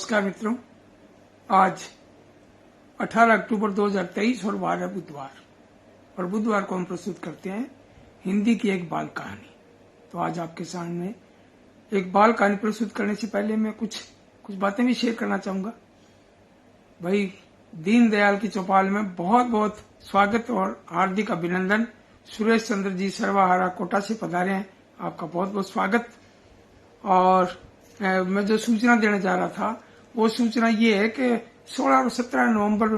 नमस्कार मित्रों, आज 18 अक्टूबर 2023 और 12 बुधवार, और बुधवार को हम प्रस्तुत करते हैं हिंदी की एक बाल कहानी। तो आज आपके सामने एक बाल कहानी प्रस्तुत करने से पहले मैं कुछ बातें भी शेयर करना चाहूंगा। भाई, दीनदयाल की चौपाल में बहुत बहुत स्वागत और हार्दिक अभिनंदन। सुरेश चंद्र जी सर्वहारा कोटा से पधारे हैं, आपका बहुत बहुत स्वागत। और मैं जो सूचना देने जा रहा था वो सूचना ये है कि 16 और 17 नवंबर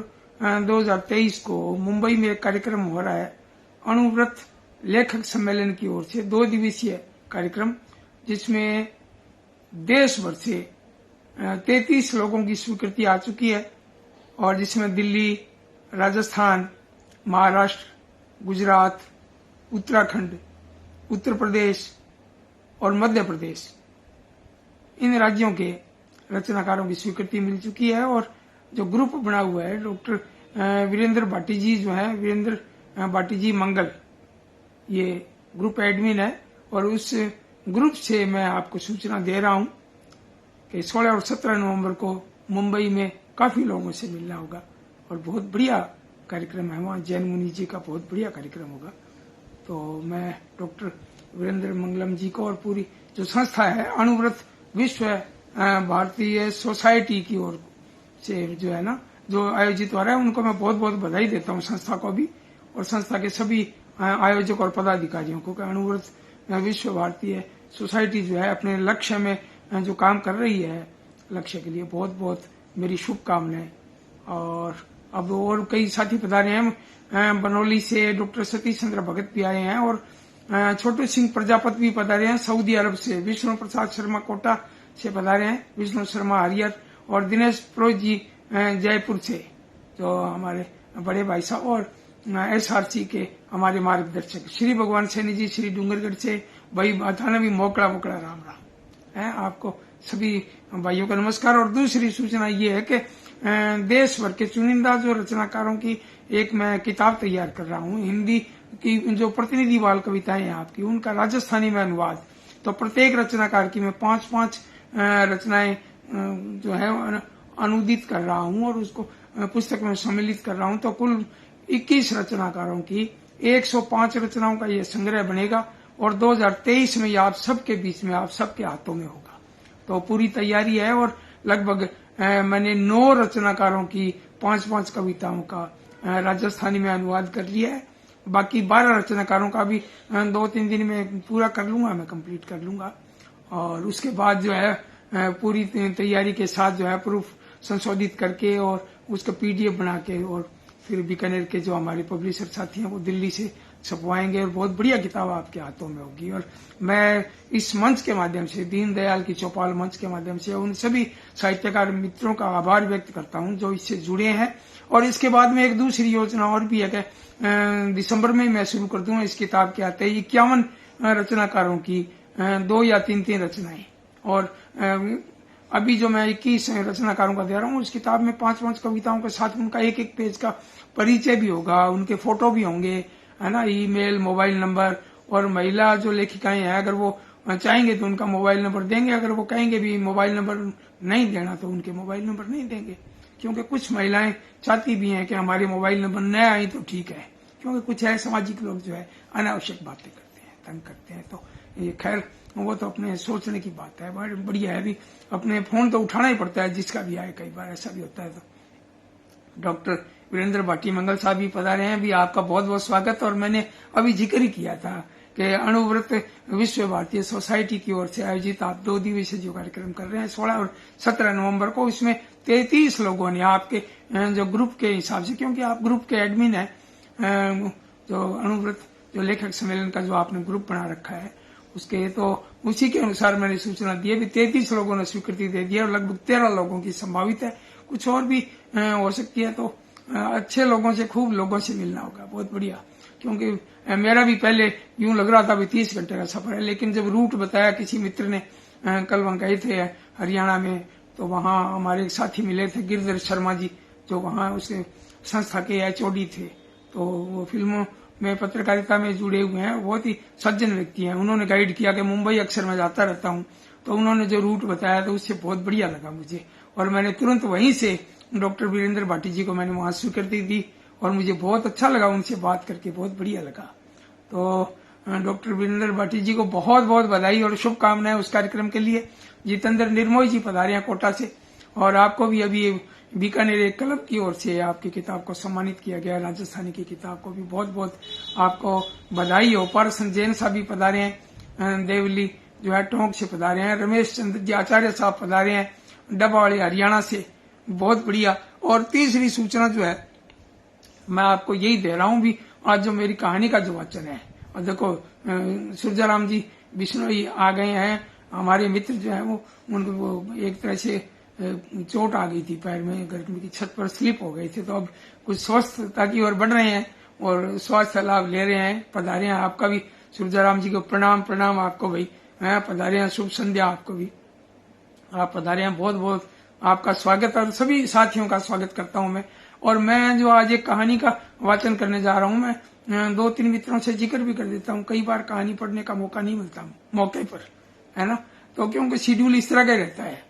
2023 को मुंबई में एक कार्यक्रम हो रहा है, अणुव्रत लेखक सम्मेलन की ओर से 2 दिवसीय कार्यक्रम, जिसमें देश भर से 33 लोगों की स्वीकृति आ चुकी है, और जिसमें दिल्ली, राजस्थान, महाराष्ट्र, गुजरात, उत्तराखंड, उत्तर प्रदेश और मध्य प्रदेश, इन राज्यों के रचनाकारों की स्वीकृति मिल चुकी है। और जो ग्रुप बना हुआ है, डॉक्टर वीरेंद्र भाटी जी जो है, वीरेंद्र भाटी जी मंगल, ये ग्रुप एडमिन है। और उस ग्रुप से मैं आपको सूचना दे रहा हूं कि 16 और 17 नवंबर को मुंबई में काफी लोगों से मिलना होगा, और बहुत बढ़िया कार्यक्रम है वहाँ। जैन मुनि जी का बहुत बढ़िया कार्यक्रम होगा। तो मैं डॉक्टर वीरेंद्र मंगलम जी को और पूरी जो संस्था है अणुव्रत विश्व भारतीय सोसाइटी की ओर से जो है ना, जो आयोजित हो रहा है, उनको मैं बहुत बहुत बधाई देता हूँ, संस्था को भी और संस्था के सभी आयोजक और पदाधिकारियों को। अणुव्रत विश्व भारतीय सोसाइटी जो है अपने लक्ष्य में जो काम कर रही है, लक्ष्य के लिए बहुत बहुत मेरी शुभकामनाएं। और अब और कई साथी पधारे हैं, बनौली से डॉक्टर सतीश चंद्र भगत भी आए हैं, और छोटू सिंह प्रजापति भी पधारे हैं सऊदी अरब से, विष्णु प्रसाद शर्मा कोटा से पधारे हैं, विष्णु शर्मा हरियर, और दिनेश पुरोहित जी जयपुर से, जो हमारे बड़े भाई साहब, और SRC के हमारे मार्गदर्शक श्री भगवान सैनी जी श्री डूंगरगढ़ से। भाई अचानक भी मोकड़ा राम राम है आपको सभी भाइयों का नमस्कार। और दूसरी सूचना ये है कि देश भर के चुनिंदा जो रचनाकारों की एक मैं किताब तैयार कर रहा हूँ, हिंदी की जो प्रतिनिधि बाल कविताएं हैं आपकी, उनका राजस्थानी में अनुवाद। तो प्रत्येक रचनाकार की मैं 5-5 रचनाएं जो है अनुदित कर रहा हूँ और उसको पुस्तक में सम्मिलित कर रहा हूँ। तो कुल 21 रचनाकारों की 105 रचनाओं का ये संग्रह बनेगा, और 2023 में ये आप सबके बीच में, आप सबके हाथों में होगा। तो पूरी तैयारी है, और लगभग मैंने 9 रचनाकारों की 5-5 कविताओं का राजस्थानी में अनुवाद कर लिया है। बाकी 12 रचनाकारों का भी 2-3 दिन में पूरा कर लूंगा, मैं कंप्लीट कर लूंगा। और उसके बाद जो है पूरी तैयारी के साथ जो है प्रूफ संशोधित करके और उसका PDF बना के, और फिर बीकानेर के जो हमारे पब्लिशर साथी हैं वो दिल्ली से छपवाएंगे, और बहुत बढ़िया किताब आपके हाथों में होगी। और मैं इस मंच के माध्यम से, दीनदयाल की चौपाल मंच के माध्यम से, उन सभी साहित्यकार मित्रों का आभार व्यक्त करता हूं जो इससे जुड़े हैं। और इसके बाद में एक दूसरी योजना और भी है कि दिसंबर में मैं शुरू कर दूंगा इस किताब के आते 51 रचनाकारों की 2 या 3 रचनाएं। और अभी जो मैं 21 रचनाकारों का दे रहा हूँ, उस किताब में 5-5 कविताओं के साथ उनका एक पेज का परिचय भी होगा, उनके फोटो भी होंगे, है ना, ईमेल, मोबाइल नंबर। और महिला जो लेखिकाएं हैं, अगर वो चाहेंगे तो उनका मोबाइल नंबर देंगे, अगर वो कहेंगे भी मोबाइल नंबर नहीं देना तो उनके मोबाइल नंबर नहीं देंगे। क्योंकि कुछ महिलाएं चाहती भी हैं कि हमारे मोबाइल नंबर न आए तो ठीक है, क्योंकि कुछ है सामाजिक लोग जो है अनावश्यक बातें करते हैं, तंग करते हैं। तो ये खैर वो तो अपने सोचने की बात है, बड़ी बढ़िया है। भी अपने फोन तो उठाना ही पड़ता है, जिसका भी आए, कई बार ऐसा भी होता है। तो डॉक्टर वीरेंद्र भाटी मंगल साहब भी पधारे हैं, भी आपका बहुत बहुत स्वागत। और मैंने अभी जिक्र ही किया था कि अणुव्रत विश्व भारतीय सोसाइटी की ओर से आयोजित आप 2 दिवसीय जो कार्यक्रम कर रहे हैं 16 और 17 नवंबर को, इसमें 33 लोगों ने आपके जो ग्रुप के हिसाब से, क्योंकि आप ग्रुप के एडमिन है, जो अणुव्रत जो लेखक सम्मेलन का जो आपने ग्रुप बना रखा है उसके, तो उसी के अनुसार मैंने सूचना दी है। 33 लोगों ने स्वीकृति दे दी है, और लगभग 13 लोगों की संभावित है, कुछ और भी हो सकती है। तो अच्छे लोगों से, खूब लोगों से मिलना होगा, बहुत बढ़िया। क्योंकि मेरा भी पहले यूं लग रहा था भी 30 घंटे का सफर है, लेकिन जब रूट बताया किसी मित्र ने, कल वहां गए थे हरियाणा में, तो वहां हमारे एक साथी मिले थे गिरिधर शर्मा जी, जो वहां उसके संस्था के HOD थे। तो वो फिल्मों में, पत्रकारिता में जुड़े हुए हैं, बहुत ही सज्जन व्यक्ति हैं। उन्होंने गाइड किया कि मुंबई अक्सर मैं जाता रहता हूँ, तो उन्होंने जो रूट बताया तो उससे बहुत बढ़िया लगा मुझे। और मैंने तुरंत वहीं से डॉक्टर वीरेंद्र भाटी जी को मैंने वहां स्वीकृति दी और मुझे बहुत अच्छा लगा उनसे बात करके, बहुत बढ़िया लगा। तो डॉक्टर वीरेंद्र भाटी जी को बहुत बहुत बधाई और शुभकामनाएं उस कार्यक्रम के लिए। जितेंद्र निर्मोही जी पधारे हैं कोटा से, और आपको भी अभी बीकानेर एक क्लब की ओर से आपकी किताब को सम्मानित किया गया, राजस्थानी की किताब को भी बहुत बहुत आपको बधाई हो। पारसन जैन साहब भी पधारे हैं, देवली जो है टोंक से पधारे हैं, रमेश चंद्र जी आचार्य साहब पधारे हैं डबावाड़ी हरियाणा से, बहुत बढ़िया। और तीसरी सूचना जो है मैं आपको यही दे रहा हूं भी, आज जो मेरी कहानी का जो वाचन है, और देखो सूर्याराम जी बिश्नोई आ गए हैं, हमारे मित्र जो है वो उनको वो एक तरह से चोट आ गई थी पैर में, घर की छत पर स्लिप हो गए थे, तो अब कुछ स्वस्थता की ओर बढ़ रहे हैं और स्वास्थ्य लाभ ले रहे हैं। पधारे हैं, आपका भी सूर्याराम जी को प्रणाम प्रणाम आपको भाई, पधारे हैं, शुभ संध्या आपको भी, आप पधारे हैं, बहुत बहुत आपका स्वागत और सभी साथियों का स्वागत करता हूं मैं। और मैं जो आज एक कहानी का वाचन करने जा रहा हूं, मैं 2-3 मित्रों से जिक्र भी कर देता हूं, कई बार कहानी पढ़ने का मौका नहीं मिलता मौके पर, है ना, तो क्योंकि शेड्यूल इस तरह का रहता है।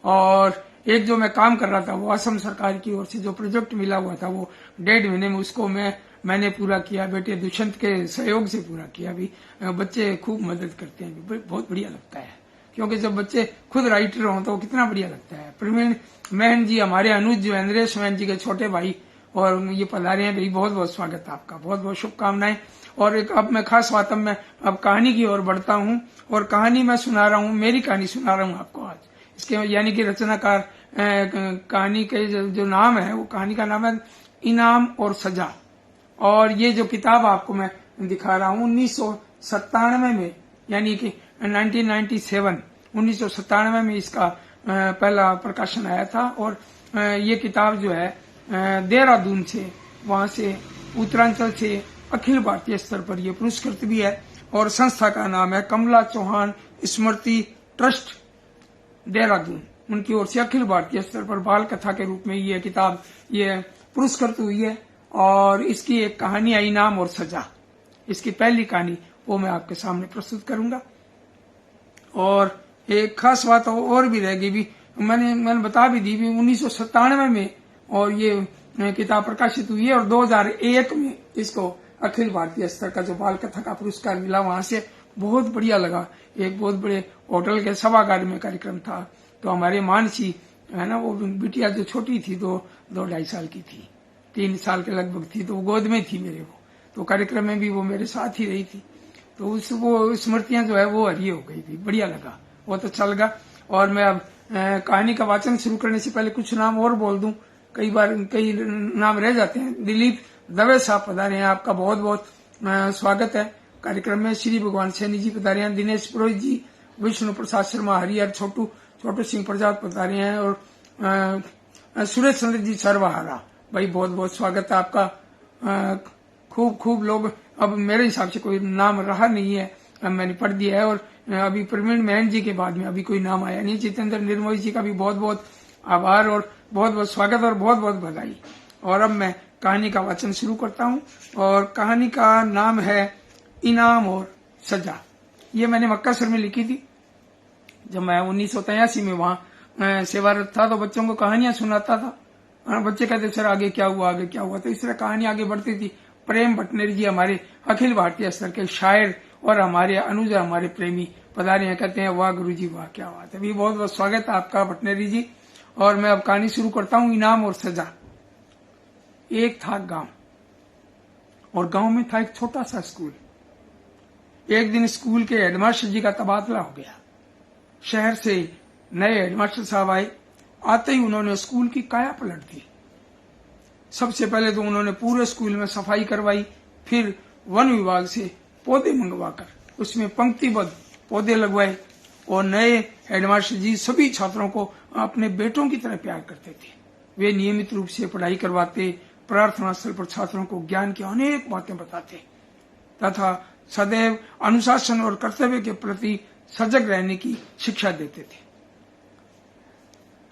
और एक जो मैं काम कर रहा था वो असम सरकार की ओर से जो प्रोजेक्ट मिला हुआ था वो 1.5 महीने में उसको मैंने पूरा किया, बेटे दुष्यंत के सहयोग से पूरा किया। भी बच्चे खूब मदद करते हैं, बहुत बढ़िया लगता है, क्योंकि जब बच्चे खुद राइटर हों तो कितना बढ़िया लगता है। प्रवीण महन जी हमारे अनुज जो नरेश महन जी के छोटे भाई, और ये पधारे हैं भाई, बहुत बहुत स्वागत आपका, बहुत बहुत शुभकामनाएं। और एक अब मैं खास बात में अब कहानी की ओर बढ़ता हूँ, और कहानी मैं सुना रहा हूँ, मेरी कहानी सुना रहा हूँ आपको आज। इसके यानी कि रचनाकार कहानी के जो नाम है, वो कहानी का नाम है इनाम और सजा। और ये जो किताब आपको मैं दिखा रहा हूँ 1997 में, यानी कि 1997 में इसका पहला प्रकाशन आया था। और ये किताब जो है देहरादून से, वहां से उत्तरांचल से अखिल भारतीय स्तर पर यह पुरस्कृत भी है। और संस्था का नाम है कमला चौहान स्मृति ट्रस्ट देहरादून, उनकी ओर से अखिल भारतीय स्तर पर बाल कथा के रूप में ये किताब ये पुरस्कृत हुई है। और इसकी एक कहानी है इनाम और सजा, इसकी पहली कहानी वो मैं आपके सामने प्रस्तुत करूंगा। और एक खास बात और भी रहेगी भी, मैंने बता भी दी भी 1997 में और ये किताब प्रकाशित हुई है, और 2001 में इसको अखिल भारतीय स्तर का जो बाल कथा का पुरस्कार मिला, वहां से बहुत बढ़िया लगा। एक बहुत बड़े होटल के सभागार में कार्यक्रम था, तो हमारे मानसी है ना, वो बिटिया जो छोटी थी, 2-2.5 साल की थी, 3 साल के लगभग थी, तो वो गोद में थी मेरे, वो तो कार्यक्रम में भी वो मेरे साथ ही रही थी। तो वो स्मृतियां जो है वो हरी हो गई थी, बढ़िया लगा, बहुत अच्छा लगा। और मैं अब कहानी का वाचन शुरू करने से पहले कुछ नाम और बोल दूं, कई बार कई नाम रह जाते हैं। दिलीप दवे साहब पधारे हैं, आपका बहुत बहुत स्वागत है कार्यक्रम में। श्री भगवान सैनी जी पधारे हैं, दिनेश पुरोहित जी, विष्णु प्रसाद शर्मा, हरिहर छोटू सिंह प्रजात पधारे हैं, और सुरेश चंद्र जी सर्वहारा भाई, बहुत बहुत स्वागत है आपका। खूब लोग, अब मेरे हिसाब से कोई नाम रहा नहीं है, मैंने पढ़ दिया है। और अभी प्रवीण महन जी के बाद में अभी कोई नाम आया नहीं। जितेंद्र निर्मोही जी का भी बहुत बहुत आभार और बहुत बहुत स्वागत और बहुत बहुत बधाई। और अब मैं कहानी का वाचन शुरू करता हूँ, और कहानी का नाम है इनाम और सजा। ये मैंने मक्कासर में लिखी थी जब मैं 1983 में वहां सेवारत था, तो बच्चों को कहानियां सुनाता था। बच्चे कहते सर आगे क्या हुआ, आगे क्या हुआ, तो इस तरह कहानी आगे बढ़ती थी। प्रेम भटनेर जी हमारे अखिल भारतीय स्तर के शायर और हमारे अनुज हमारे प्रेमी पधारे हैं, कहते हैं वाह गुरु जी वाह, क्या बात है। भी बहुत बहुत स्वागत है आपका भटनेरी जी। और मैं अब कहानी शुरू करता हूँ, इनाम और सजा। एक था गांव, और गांव में था एक छोटा सा स्कूल। एक दिन स्कूल के हेडमास्टर जी का तबादला हो गया, शहर से नए हेडमास्टर साहब आए। आते ही उन्होंने स्कूल की काया पलट दी। सबसे पहले तो उन्होंने पूरे स्कूल में सफाई करवाई, फिर वन विभाग से पौधे मंगवाकर उसमें पंक्तिबद्ध पौधे लगवाए। और नए हेडमास्टर जी सभी छात्रों को अपने बेटों की तरह प्यार करते थे। वे नियमित रूप से पढ़ाई करवाते, प्रार्थना स्थल पर छात्रों को ज्ञान की अनेक बातें बताते तथा सदैव अनुशासन और कर्तव्य के प्रति सजग रहने की शिक्षा देते थे।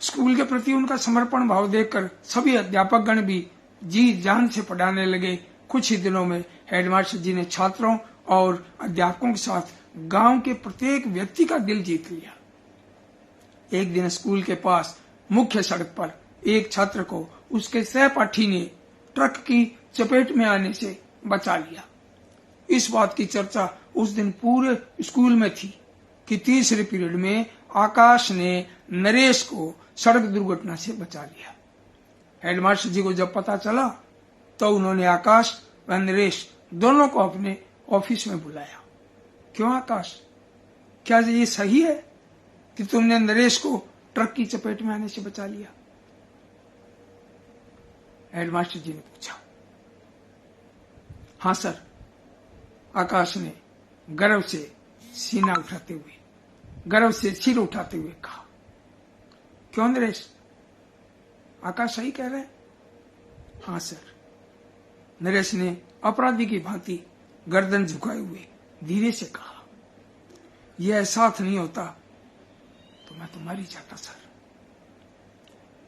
स्कूल के प्रति उनका समर्पण भाव देखकर सभी अध्यापकगण भी जी जान से पढ़ाने लगे। कुछ ही दिनों में हेडमास्टर जी ने छात्रों और अध्यापकों के साथ गांव के प्रत्येक व्यक्ति का दिल जीत लिया। एक दिन स्कूल के पास मुख्य सड़क पर एक छात्र को उसके सहपाठी ने ट्रक की चपेट में आने से बचा लिया। इस बात की चर्चा उस दिन पूरे स्कूल में थी कि तीसरे पीरियड में आकाश ने नरेश को सड़क दुर्घटना से बचा लिया। हेडमास्टर जी को जब पता चला तो उन्होंने आकाश व नरेश दोनों को अपने ऑफिस में बुलाया। क्यों आकाश, क्या ये सही है कि तुमने नरेश को ट्रक की चपेट में आने से बचा लिया? हेडमास्टर जी ने पूछा। हाँ सर, आकाश ने गर्व से सीना उठाते हुए, गर्व से सिर उठाते हुए कहा। क्यों नरेश, आकाश सही कह रहे हैं? हाँ सर। नरेश ने अपराधी की भांति गर्दन झुकाए हुए धीरे से कहा। यह साथ नहीं होता तो मैं तो मर ही जाता सर।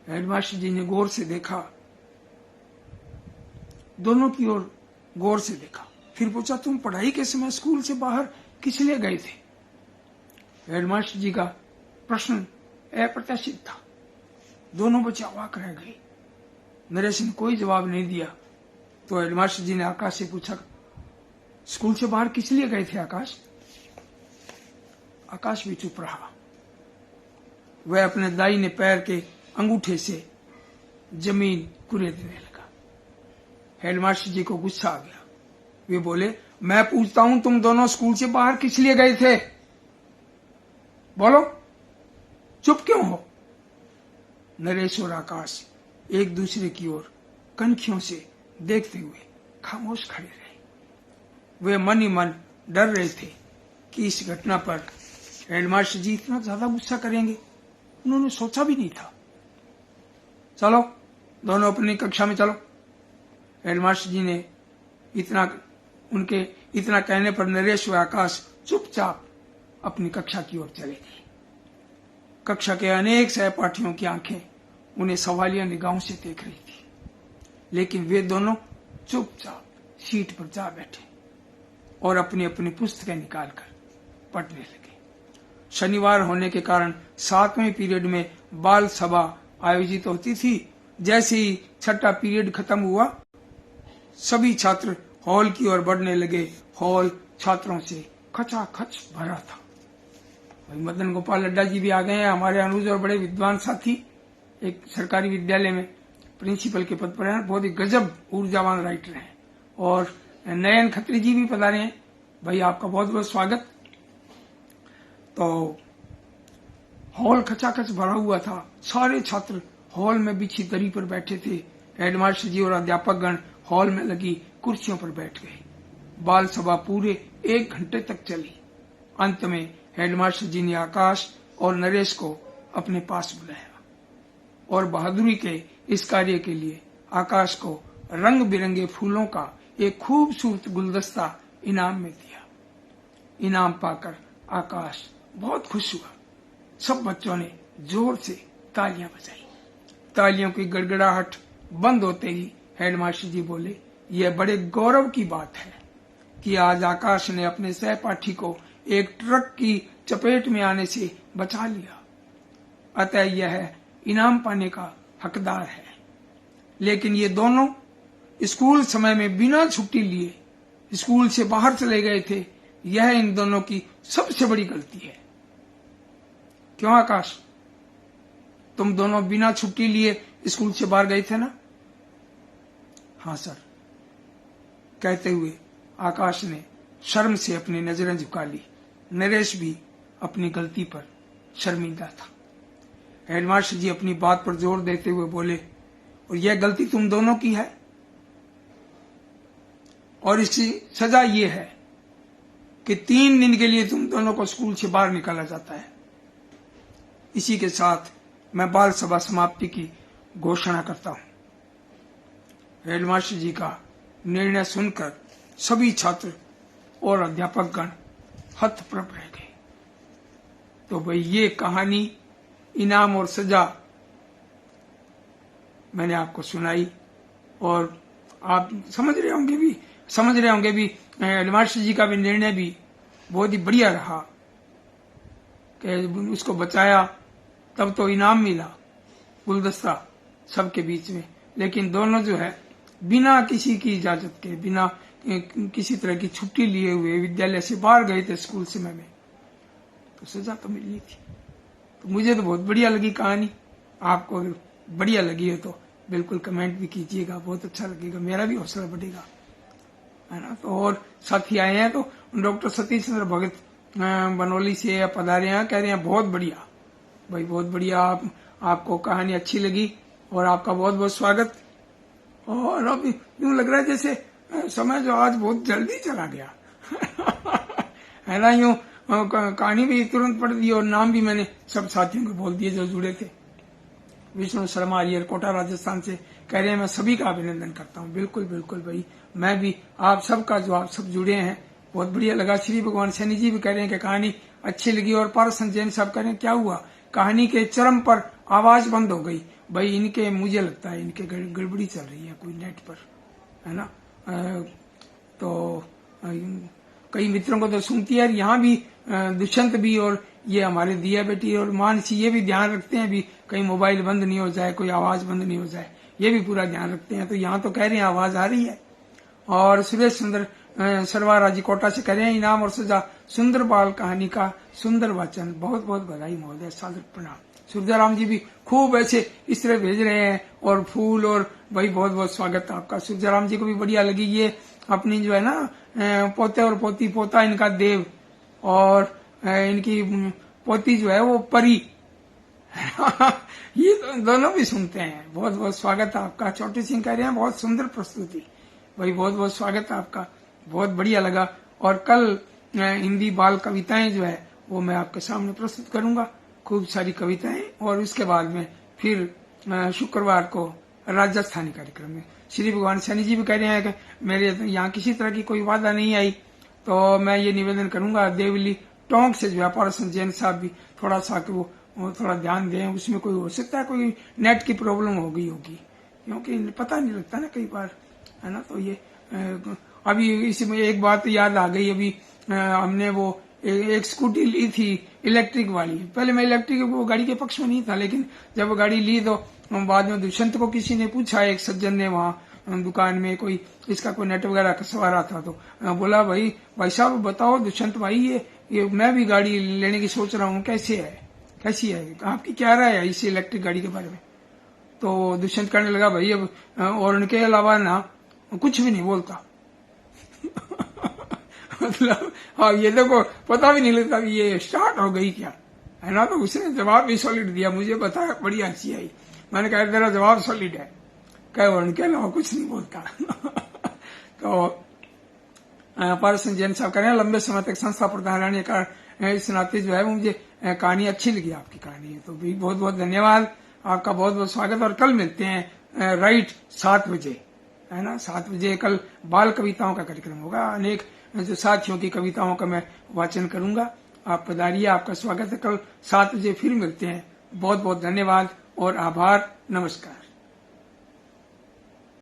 हेडमास्टर जी ने गौर से देखा, दोनों की ओर गौर से देखा, फिर पूछा, तुम पढ़ाई के समय स्कूल से बाहर किस लिए गए थे? हेडमास्टर जी का प्रश्न अप्रत्याशित था। दोनों बच्चे अवाक रह गए। नरेश ने कोई जवाब नहीं दिया तो हेडमास्टर जी ने आकाश से पूछा, स्कूल से बाहर किस लिए गए थे आकाश? आकाश भी चुप रहा। वह अपने दाहिने पैर के अंगूठे से जमीन कुरेदने लगा। हेडमास्टर जी को गुस्सा आ गया। वे बोले, मैं पूछता हूं तुम दोनों स्कूल से बाहर किस लिए गए थे? बोलो, चुप क्यों हो? नरेश और आकाश एक दूसरे की ओर कनखियों से देखते हुए खामोश खड़े रहे। वे मन ही मन डर रहे थे कि इस घटना पर हेडमास्टर जी इतना ज्यादा गुस्सा करेंगे। उन्होंने सोचा भी नहीं था। चलो दोनों अपनी कक्षा में चलो। हेडमास्टर जी ने इतना कहने पर नरेश व आकाश चुपचाप अपनी कक्षा की ओर चले गए। कक्षा के अनेक सहपाठियों की आंखें उन्हें सवालिया निगाहों से देख रही थी, लेकिन वे दोनों चुपचाप सीट पर जा बैठे और अपनी अपनी पुस्तकें निकालकर पढ़ने लगे। शनिवार होने के कारण 7वें पीरियड में बाल सभा आयोजित होती थी। जैसे ही छठा पीरियड खत्म हुआ, सभी छात्र हॉल की ओर बढ़ने लगे। हॉल छात्रों से खचाखच भरा था। भाई मदन गोपाल लड्डा जी भी आ गए हैं, हमारे अनुज और बड़े विद्वान साथी, एक सरकारी विद्यालय में प्रिंसिपल के पद पर हैं, बहुत ही गजब ऊर्जावान राइटर हैं। और नयन खत्री जी भी पधारे हैं। भाई आपका बहुत बहुत स्वागत। तो हॉल खचाखच भरा हुआ था। सारे छात्र हॉल में बिछी दरी पर बैठे थे। हेडमास्टर जी और अध्यापक गण हॉल में लगी कुर्सियों पर बैठ गए। बाल सभा पूरे 1 घंटे तक चली। अंत में हेडमास्टर जी ने आकाश और नरेश को अपने पास बुलाया और बहादुरी के इस कार्य के लिए आकाश को रंग बिरंगे फूलों का एक खूबसूरत गुलदस्ता इनाम में दिया। इनाम पाकर आकाश बहुत खुश हुआ। सब बच्चों ने जोर से तालियां बजाई। तालियों की गड़गड़ाहट बंद होते ही हेडमास्टर जी बोले, यह बड़े गौरव की बात है कि आज आकाश ने अपने सहपाठी को एक ट्रक की चपेट में आने से बचा लिया, अतः यह इनाम पाने का हकदार है। लेकिन ये दोनों स्कूल समय में बिना छुट्टी लिए स्कूल से बाहर चले गए थे। यह इन दोनों की सबसे बड़ी गलती है। क्यों आकाश, तुम दोनों बिना छुट्टी लिए स्कूल से बाहर गए थे ना? हाँ सर, कहते हुए आकाश ने शर्म से अपनी नजरें झुका ली। नरेश भी अपनी गलती पर शर्मिंदा था। हेडमास्टर जी अपनी बात पर जोर देते हुए बोले, और यह गलती तुम दोनों की है और इसकी सजा ये है कि 3 दिन के लिए तुम दोनों को स्कूल से बाहर निकाला जाता है। इसी के साथ मैं बाल सभा समाप्ति की घोषणा करता हूं। हेडमास्टर जी का निर्णय सुनकर सभी छात्र और अध्यापक गण हतप्रभ रह गए। तो भाई ये कहानी, इनाम और सजा मैंने आपको सुनाई और आप समझ रहे होंगे भी हेडमास्टर जी का भी निर्णय भी बहुत ही बढ़िया रहा कि उसको बचाया, तब तो इनाम मिला। गुलदस्ता सबके बीच में, लेकिन दोनों जो है बिना किसी की इजाजत के, बिना किसी तरह की छुट्टी लिए हुए विद्यालय से बाहर गए थे स्कूल समय में, तो सजा तो मिलनी थी। तो मुझे तो बहुत बढ़िया लगी कहानी। आपको अगर बढ़िया लगी है तो बिल्कुल कमेंट भी कीजिएगा, बहुत अच्छा लगेगा, मेरा भी हौसला बढ़ेगा, है ना। तो और साथी आए हैं, तो डॉक्टर सतीश चंद्र भगत बनौली से पधारे हैं, कह रहे हैं बहुत बढ़िया भाई, बहुत बढ़िया, आपको कहानी अच्छी लगी और आपका बहुत बहुत स्वागत। और अब यूं लग रहा है जैसे समय जो आज बहुत जल्दी चला गया है ना। यूं कहानी भी तुरंत पढ़ दी और नाम भी मैंने सब साथियों को बोल दिए जो जुड़े थे। विष्णु शर्मा अय्यर कोटा राजस्थान से कह रहे हैं मैं सभी का अभिनंदन करता हूँ। बिल्कुल बिल्कुल भाई, मैं भी आप सबका जो आप सब जुड़े हैं बहुत बढ़िया लगा। श्री भगवान सैनी जी भी कह रहे हैं कि कहानी अच्छी लगी। और पारस जैन साहब कह रहे हैं क्या हुआ, कहानी के चरम पर आवाज बंद हो गई। भाई इनके, मुझे लगता है इनके गड़बड़ी चल रही है कोई नेट पर, है ना। तो कई मित्रों को तो सुनती है। यहाँ भी दुष्यंत भी और ये हमारे दिया बेटी और मानसी ये भी ध्यान रखते हैं भी कहीं मोबाइल बंद नहीं हो जाए, कोई आवाज बंद नहीं हो जाए, ये भी पूरा ध्यान रखते हैं। तो यहाँ तो कह रहे हैं आवाज आ रही है। और सुरेश सुंदर सरवारा जी कोटा से कह रहे हैं इनाम और सजा सुंदर बाल कहानी का सुंदर वाचन, बहुत बहुत बधाई महोदय, सादर प्रणाम। सूर्याराम जी भी खूब ऐसे इस तरह भेज रहे हैं और फूल, और भाई बहुत बहुत स्वागत आपका। सूर्याराम जी को भी बढ़िया लगी ये अपनी जो है ना पोते और पोती, पोता इनका देव और इनकी पोती जो है वो परी ये दोनों भी सुनते हैं। बहुत बहुत स्वागत आपका। छोटे सिंह कह रहे हैं बहुत सुंदर प्रस्तुति, भाई बहुत बहुत स्वागत आपका, बहुत बढ़िया लगा। और कल हिंदी बाल कविताएं जो है वो मैं आपके सामने प्रस्तुत करूंगा, खूब सारी कविताएं। और उसके बाद में फिर शुक्रवार को राजस्थानी कार्यक्रम में श्री भगवान सैनी जी भी कह रहे हैं कि मेरे यहाँ किसी तरह की कोई वादा नहीं आई, तो मैं ये निवेदन करूंगा देवली टोंक से जो है पारस जैन साहब भी थोड़ा सा कि वो थोड़ा ध्यान दें। उसमें कोई हो सकता है कोई नेट की प्रॉब्लम हो गई होगी, क्योंकि पता नहीं लगता ना कई बार, है ना। तो ये अभी इसमें एक बात याद आ गई। अभी हमने वो एक स्कूटी ली थी इलेक्ट्रिक वाली। पहले मैं इलेक्ट्रिक वो गाड़ी के पक्ष में नहीं था, लेकिन जब वो गाड़ी ली तो बाद में दुष्यंत को किसी ने पूछा, एक सज्जन ने वहाँ दुकान में कोई इसका कोई नेट वगैरह कसवा रहा था, तो बोला भाई साहब बताओ दुष्यंत भाई ये मैं भी गाड़ी लेने की सोच रहा हूँ, कैसी है आपकी क्या राय है इस इलेक्ट्रिक गाड़ी के बारे में। तो दुष्यंत कहने लगा भाई अब और उनके अलावा ना कुछ भी नहीं बोलता मतलब हाँ ये देखो पता भी नहीं लगता ये स्टार्ट हो गई क्या, है ना। तो उसने जवाब भी सॉलिड दिया, मुझे बताया, बड़ी हंसी आई। मैंने कहा तेरा जवाब सॉलिड है, कहे उनके अलावा कुछ नहीं बोलता तो पारस जैन साहब कह रहे हैं लंबे समय तक संस्था प्रधान रहने का इस नाते जो है मुझे कहानी अच्छी लगी, आपकी कहानी है। तो भी बहुत बहुत धन्यवाद आपका, बहुत बहुत स्वागत। और कल मिलते हैं राइट 7 बजे, है ना। 7 बजे कल बाल कविताओं का कार्यक्रम होगा। अनेक जो साथियों की कविताओं का मैं वाचन करूंगा, आप पधारिए, आपका स्वागत है। कल 7 बजे फिर मिलते हैं। बहुत बहुत धन्यवाद और आभार, नमस्कार।